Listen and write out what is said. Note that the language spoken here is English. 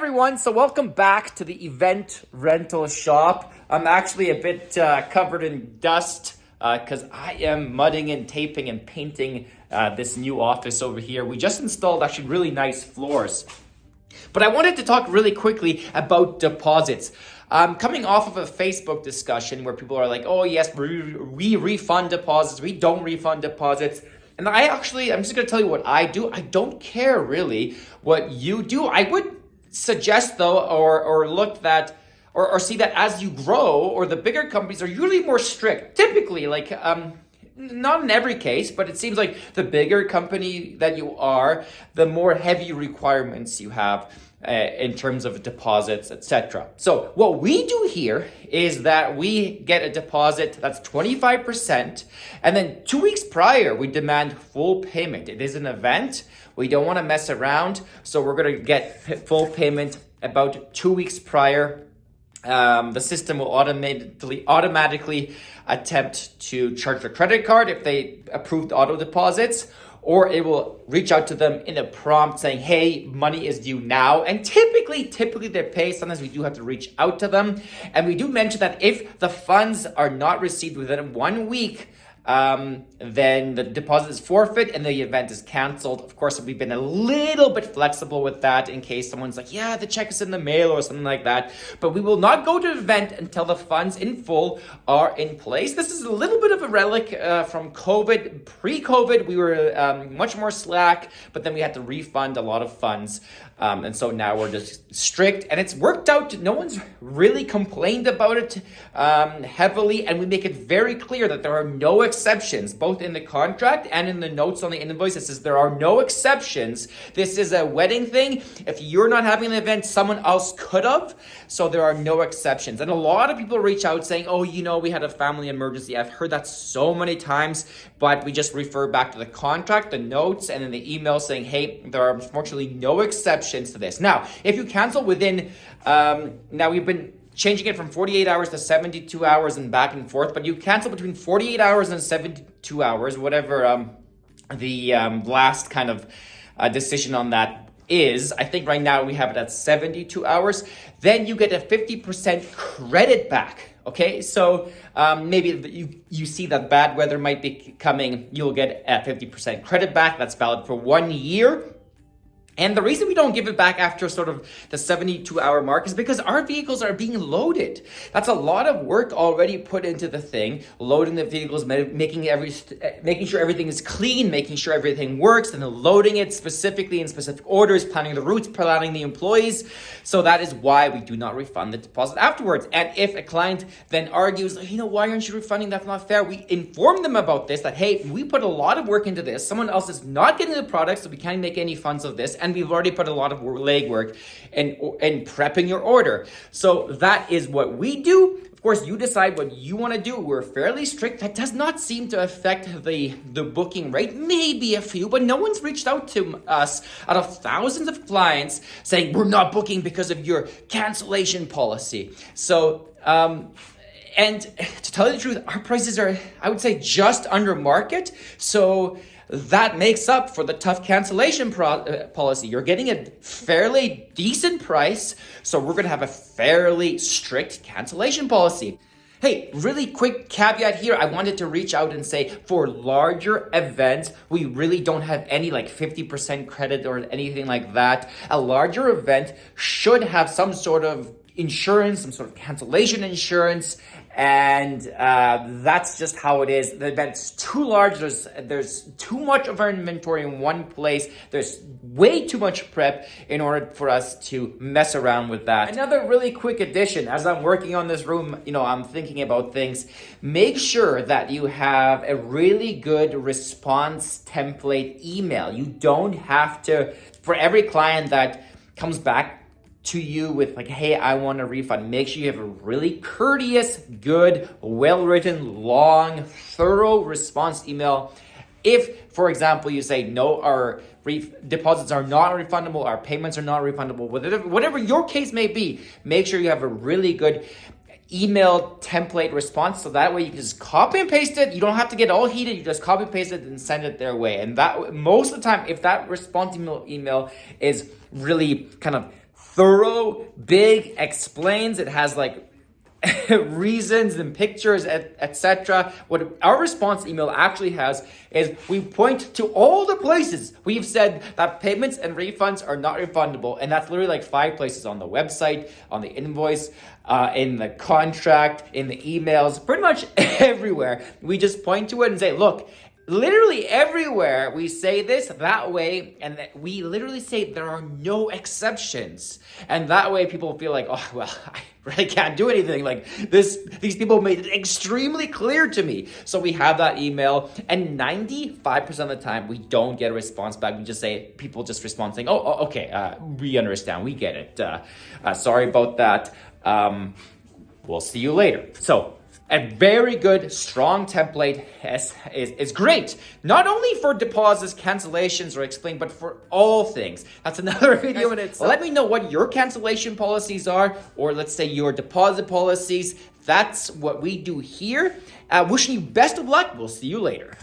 everyone, so welcome back to the event rental shop. I'm actually a bit covered in dust because I am mudding and taping and painting this new office over here. We just installed actually really nice floors. But I wanted to talk really quickly about deposits. Coming off of a Facebook discussion where people are like, oh yes, we refund deposits, we don't refund deposits. And I'm just going to tell you what I do. I don't care really what you do. I would suggest though, or look that, or see that as you grow, or the bigger companies are usually more strict. Typically, not in every case, but it seems like the bigger company that you are, the more heavy requirements you have in terms of deposits, etc. So what we do here is that we get a deposit that's 25%, and then 2 weeks prior, we demand full payment. It is an event. We don't want to mess around, so we're going to get full payment about 2 weeks prior. The system will automatically attempt to charge their credit card if they approved auto deposits, or it will reach out to them in a prompt saying, hey, money is due now. And typically they pay. Sometimes we do have to reach out to them. And we do mention that if the funds are not received within 1 week, then the deposit is forfeit and the event is canceled. Of course, we've been a little bit flexible with that in case someone's like, yeah, the check is in the mail or something like that. But we will not go to the event until the funds in full are in place. This is a little bit of a relic from COVID. Pre-COVID, we were much more slack, but then we had to refund a lot of funds. And so now we're just strict, and it's worked out. No one's really complained about it heavily, and we make it very clear that there are no exceptions, both in the contract and in the notes on the invoice. It says there are no exceptions. This is a wedding thing. If you're not having an event, someone else could have. So there are no exceptions. And a lot of people reach out saying, oh, we had a family emergency. I've heard that so many times, but we just refer back to the contract, the notes, and in the email saying, hey, there are unfortunately no exceptions to this. Now, if you cancel within, now we've been changing it from 48 hours to 72 hours and back and forth, but you cancel between 48 hours and 72 hours, whatever the last kind of decision on that is. I think right now we have it at 72 hours. Then you get a 50% credit back. Okay, so maybe you see that bad weather might be coming. You'll get a 50% credit back. That's valid for 1 year. And the reason we don't give it back after sort of the 72-hour mark is because our vehicles are being loaded. That's a lot of work already put into the thing, loading the vehicles, making sure everything is clean, making sure everything works, and then loading it specifically in specific orders, planning the routes, planning the employees. So that is why we do not refund the deposit afterwards. And if a client then argues, why aren't you refunding? That's not fair. We inform them about this, that, hey, we put a lot of work into this. Someone else is not getting the product, so we can't make any funds of this. And we've already put a lot of legwork in prepping your order. So that is what we do. Of course, you decide what you want to do. We're fairly strict. That does not seem to affect the booking rate. Maybe a few, but no one's reached out to us out of thousands of clients saying, we're not booking because of your cancellation policy. So, and to tell you the truth, our prices are, I would say, just under market. So that makes up for the tough cancellation policy. You're getting a fairly decent price, so we're going to have a fairly strict cancellation policy. Hey, really quick caveat here. I wanted to reach out and say for larger events, we really don't have any 50% credit or anything like that. A larger event should have some sort of insurance, some sort of cancellation insurance, and that's just how it is. The event's too large. There's too much of our inventory in one place. There's way too much prep in order for us to mess around with that. Another really quick addition, as I'm working on this room, I'm thinking about things. Make sure that you have a really good response template email. You don't have to, for every client that comes back to you with hey, I want a refund, make sure you have a really courteous, good, well-written, long, thorough response email. If, for example, you say, no, our deposits are not refundable, our payments are not refundable, whatever your case may be, make sure you have a really good email template response, so that way you can just copy and paste it. You don't have to get all heated. You just copy paste it and send it their way. And that most of the time, if that response email is really kind of thorough, big, explains. It has like reasons and pictures, etc. What our response email actually has is we point to all the places we've said that payments and refunds are not refundable, and that's literally like 5 places on the website, on the invoice, in the contract, in the emails, pretty much everywhere. We just point to it and say, look, literally everywhere we say this that way, and we literally say there are no exceptions, and that way people feel like, oh well, I really can't do anything. Like these people made it extremely clear to me. So we have that email, and 95% of the time we don't get a response back. We just say, people just respond saying, oh okay, we understand, we get it. Sorry about that. We'll see you later. So a very good, strong template is great. Not only for deposits, cancellations, or explain, but for all things. That's another video in itself. Let me know what your cancellation policies are, or let's say your deposit policies. That's what we do here. Wishing you best of luck. We'll see you later.